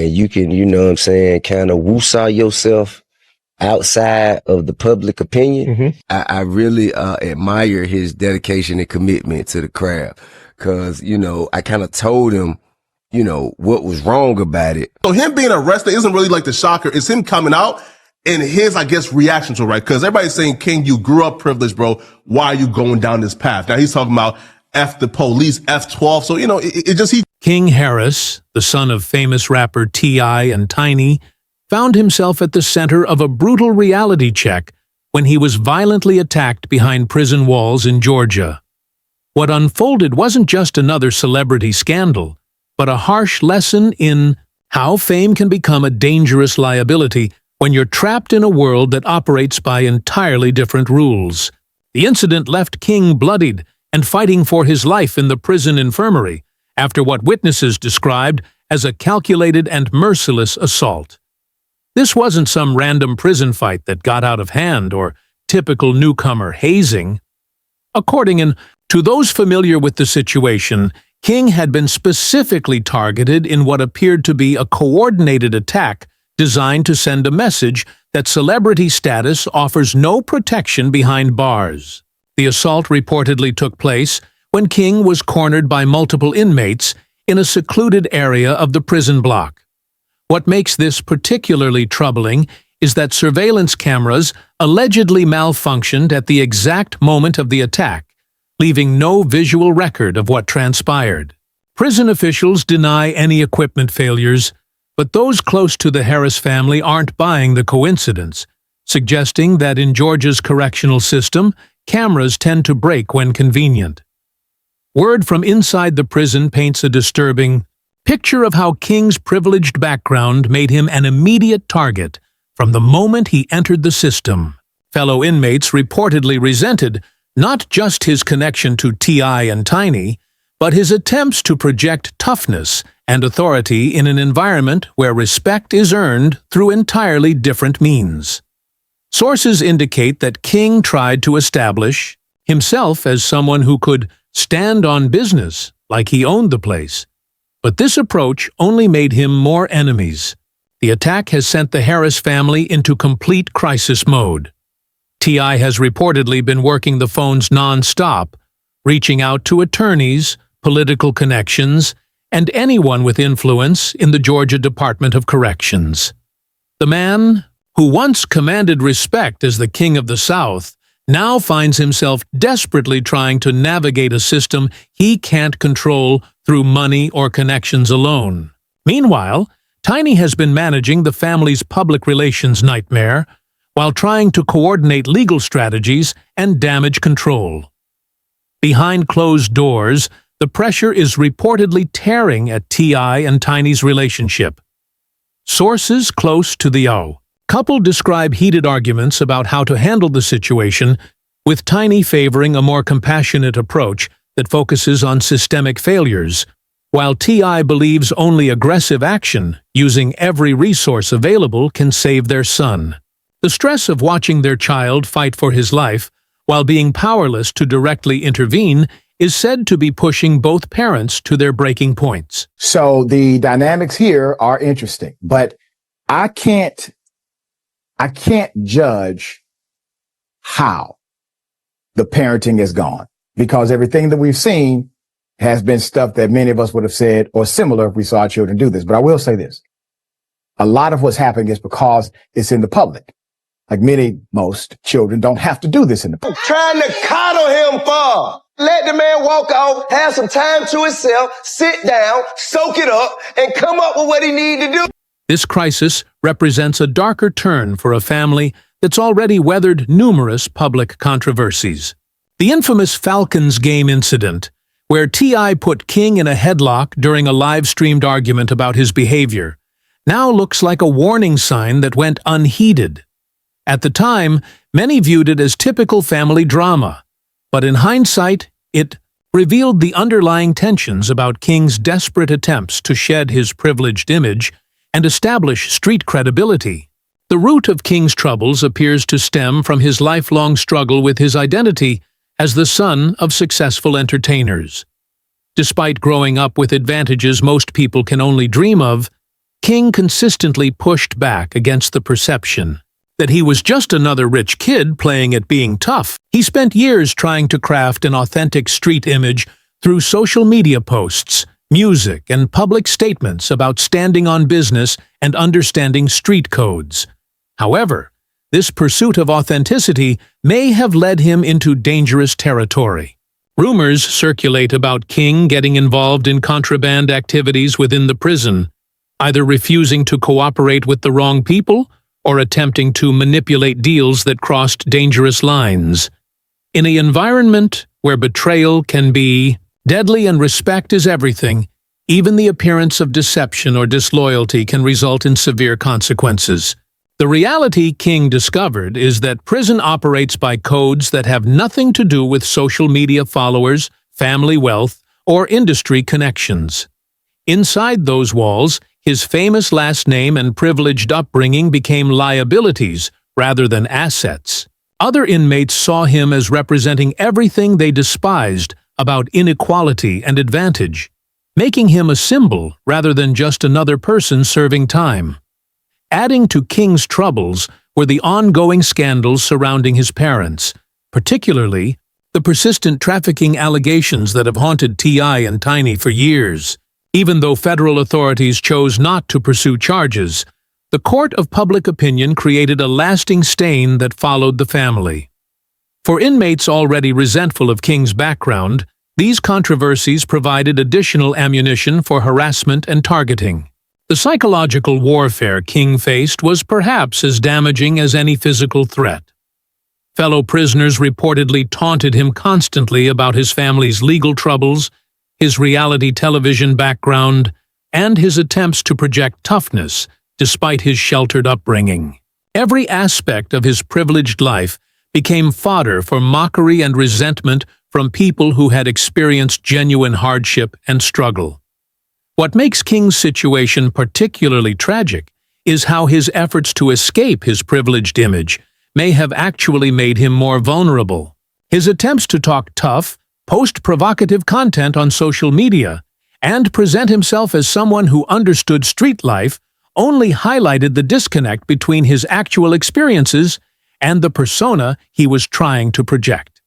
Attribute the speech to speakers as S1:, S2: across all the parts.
S1: and you can, you know what I'm saying, kind of woosah yourself outside of the public opinion. I really admire his dedication and commitment to the craft, because, you know, I kind of told him, you know, what was wrong about it.
S2: So him being arrested isn't really like the shocker. It's him coming out and his, I guess, reaction to it, right? Because everybody's saying, King, you grew up privileged, bro. Why are you going down this path? Now he's talking about F the police, F12. So, you know,
S3: King Harris, the son of famous rapper T.I. and Tiny, found himself at the center of a brutal reality check when he was violently attacked behind prison walls in Georgia. What unfolded wasn't just another celebrity scandal, but a harsh lesson in how fame can become a dangerous liability when you're trapped in a world that operates by entirely different rules. The incident left King bloodied and fighting for his life in the prison infirmary after what witnesses described as a calculated and merciless assault. This wasn't some random prison fight that got out of hand or typical newcomer hazing. According to those familiar with the situation, King had been specifically targeted in what appeared to be a coordinated attack designed to send a message that celebrity status offers no protection behind bars. The assault reportedly took place when King was cornered by multiple inmates in a secluded area of the prison block. What makes this particularly troubling is that surveillance cameras allegedly malfunctioned at the exact moment of the attack, leaving no visual record of what transpired. Prison officials deny any equipment failures, but those close to the Harris family aren't buying the coincidence, suggesting that in Georgia's correctional system, cameras tend to break when convenient. Word from inside the prison paints a disturbing picture of how King's privileged background made him an immediate target from the moment he entered the system. Fellow inmates reportedly resented not just his connection to T.I. and Tiny, but his attempts to project toughness and authority in an environment where respect is earned through entirely different means. Sources indicate that King tried to establish himself as someone who could stand on business like he owned the place. But this approach only made him more enemies. The attack has sent the Harris family into complete crisis mode. T.I. has reportedly been working the phones non-stop, reaching out to attorneys, political connections, and anyone with influence in the Georgia Department of Corrections. The man, who once commanded respect as the King of the South, now finds himself desperately trying to navigate a system he can't control through money or connections alone. Meanwhile, Tiny has been managing the family's public relations nightmare while trying to coordinate legal strategies and damage control. Behind closed doors, the pressure is reportedly tearing at T.I. and Tiny's relationship. Sources close to the couple describe heated arguments about how to handle the situation, with Tiny favoring a more compassionate approach that focuses on systemic failures, while T.I. believes only aggressive action, using every resource available, can save their son. The stress of watching their child fight for his life, while being powerless to directly intervene, is said to be pushing both parents to their breaking points.
S4: So the dynamics here are interesting, but I can't judge how the parenting has gone, because everything that we've seen has been stuff that many of us would have said or similar if we saw our children do this. But I will say this. A lot of what's happening is because it's in the public. Like most children don't have to do this in the public.
S5: Trying to coddle him for. Let the man walk off, have some time to himself, sit down, soak it up, and come up with what he needs to do.
S3: This crisis represents a darker turn for a family that's already weathered numerous public controversies. The infamous Falcons game incident, where T.I. put King in a headlock during a live-streamed argument about his behavior, now looks like a warning sign that went unheeded. At the time, many viewed it as typical family drama, but in hindsight, it revealed the underlying tensions about King's desperate attempts to shed his privileged image and establish street credibility. The root of King's troubles appears to stem from his lifelong struggle with his identity as the son of successful entertainers. Despite growing up with advantages most people can only dream of, King consistently pushed back against the perception that he was just another rich kid playing at being tough. He spent years trying to craft an authentic street image through social media posts, music, and public statements about standing on business and understanding street codes. However, this pursuit of authenticity may have led him into dangerous territory. Rumors circulate about King getting involved in contraband activities within the prison, either refusing to cooperate with the wrong people or attempting to manipulate deals that crossed dangerous lines. In an environment where betrayal can be deadly and respect is everything, even the appearance of deception or disloyalty can result in severe consequences. The reality King discovered is that prison operates by codes that have nothing to do with social media followers, family wealth, or industry connections. Inside those walls, his famous last name and privileged upbringing became liabilities rather than assets. Other inmates saw him as representing everything they despised about inequality and advantage, making him a symbol rather than just another person serving time. Adding to King's troubles were the ongoing scandals surrounding his parents, particularly the persistent trafficking allegations that have haunted T.I. and Tiny for years. Even though federal authorities chose not to pursue charges, the court of public opinion created a lasting stain that followed the family. For inmates already resentful of King's background, these controversies provided additional ammunition for harassment and targeting. The psychological warfare King faced was perhaps as damaging as any physical threat. Fellow prisoners reportedly taunted him constantly about his family's legal troubles, his reality television background, and his attempts to project toughness despite his sheltered upbringing. Every aspect of his privileged life became fodder for mockery and resentment from people who had experienced genuine hardship and struggle. What makes King's situation particularly tragic is how his efforts to escape his privileged image may have actually made him more vulnerable. His attempts to talk tough, post provocative content on social media, and present himself as someone who understood street life only highlighted the disconnect between his actual experiences and the persona he was trying to project.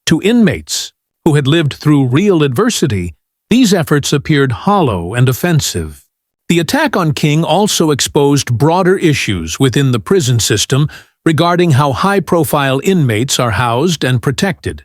S3: To inmates who had lived through real adversity, these efforts appeared hollow and offensive. The attack on King also exposed broader issues within the prison system regarding how high-profile inmates are housed and protected.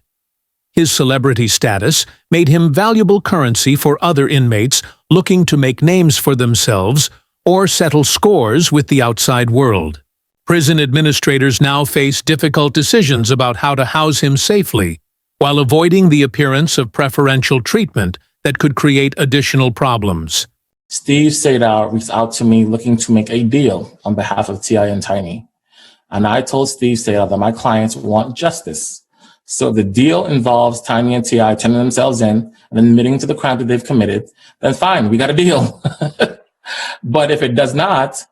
S3: His celebrity status made him valuable currency for other inmates looking to make names for themselves or settle scores with the outside world. Prison administrators now face difficult decisions about how to house him safely, while avoiding the appearance of preferential treatment that could create additional problems.
S6: Steve Sadar reached out to me looking to make a deal on behalf of T.I. and Tiny. And I told Steve Sadar that my clients want justice. So if the deal involves Tiny and T.I. turning themselves in and admitting to the crime that they've committed, then fine, we got a deal. But if it does not,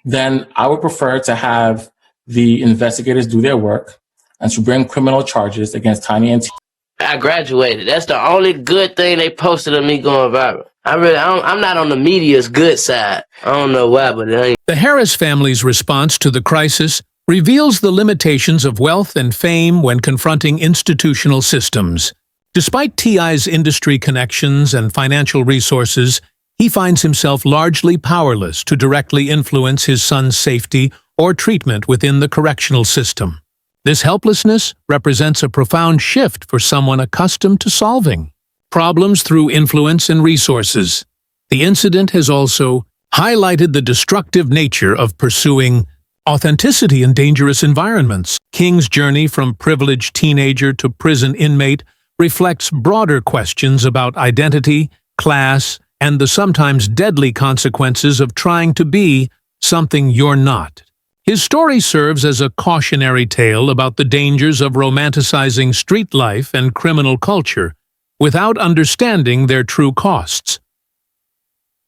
S6: then I would prefer to have the investigators do their work and to bring criminal charges against Tiny and T.I.
S7: I graduated. That's the only good thing they posted of me going viral. I'm not on the media's good side. I don't know why, but it ain't.
S3: The Harris family's response to the crisis reveals the limitations of wealth and fame when confronting institutional systems. Despite T.I.'s industry connections and financial resources, he finds himself largely powerless to directly influence his son's safety or treatment within the correctional system. This helplessness represents a profound shift for someone accustomed to solving problems through influence and resources. The incident has also highlighted the destructive nature of pursuing authenticity in dangerous environments. King's journey from privileged teenager to prison inmate reflects broader questions about identity, class, and the sometimes deadly consequences of trying to be something you're not. His story serves as a cautionary tale about the dangers of romanticizing street life and criminal culture without understanding their true costs.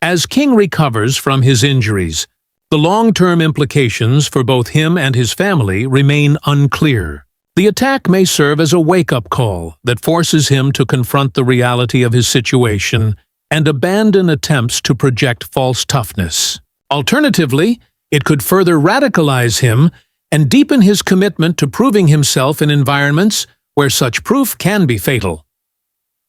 S3: As King recovers from his injuries, the long-term implications for both him and his family remain unclear. The attack may serve as a wake-up call that forces him to confront the reality of his situation and abandon attempts to project false toughness. Alternatively, it could further radicalize him and deepen his commitment to proving himself in environments where such proof can be fatal.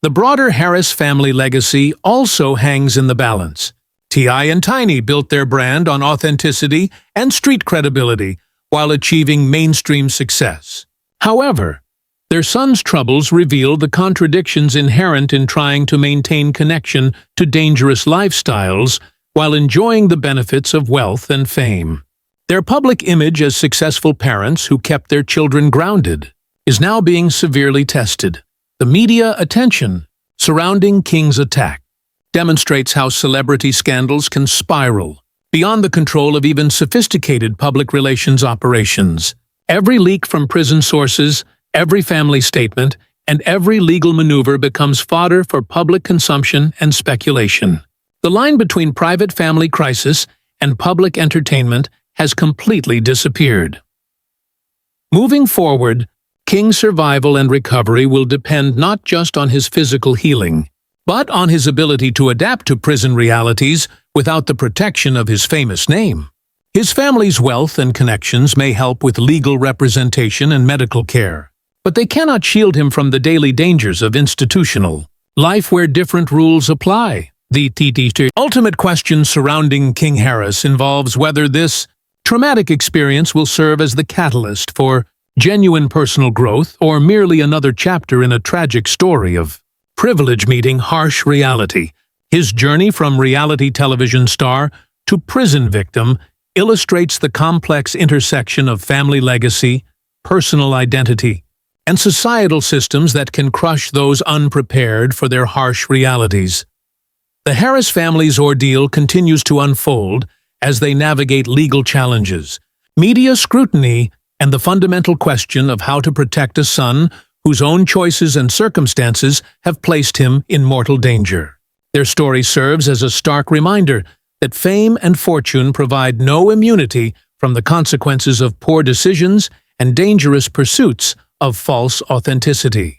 S3: The broader Harris family legacy also hangs in the balance. T.I. and Tiny built their brand on authenticity and street credibility while achieving mainstream success. However, their son's troubles reveal the contradictions inherent in trying to maintain connection to dangerous lifestyles while enjoying the benefits of wealth and fame. Their public image as successful parents who kept their children grounded is now being severely tested. The media attention surrounding King's attack demonstrates how celebrity scandals can spiral beyond the control of even sophisticated public relations operations. Every leak from prison sources, every family statement, and every legal maneuver becomes fodder for public consumption and speculation. The line between private family crisis and public entertainment has completely disappeared. Moving forward, King's survival and recovery will depend not just on his physical healing, but on his ability to adapt to prison realities without the protection of his famous name. His family's wealth and connections may help with legal representation and medical care, but they cannot shield him from the daily dangers of institutional life where different rules apply. The ultimate question surrounding King Harris involves whether this traumatic experience will serve as the catalyst for genuine personal growth or merely another chapter in a tragic story of privilege meeting harsh reality. His journey from reality television star to prison victim illustrates the complex intersection of family legacy, personal identity, and societal systems that can crush those unprepared for their harsh realities. The Harris family's ordeal continues to unfold as they navigate legal challenges, media scrutiny, and the fundamental question of how to protect a son whose own choices and circumstances have placed him in mortal danger. Their story serves as a stark reminder that fame and fortune provide no immunity from the consequences of poor decisions and dangerous pursuits of false authenticity.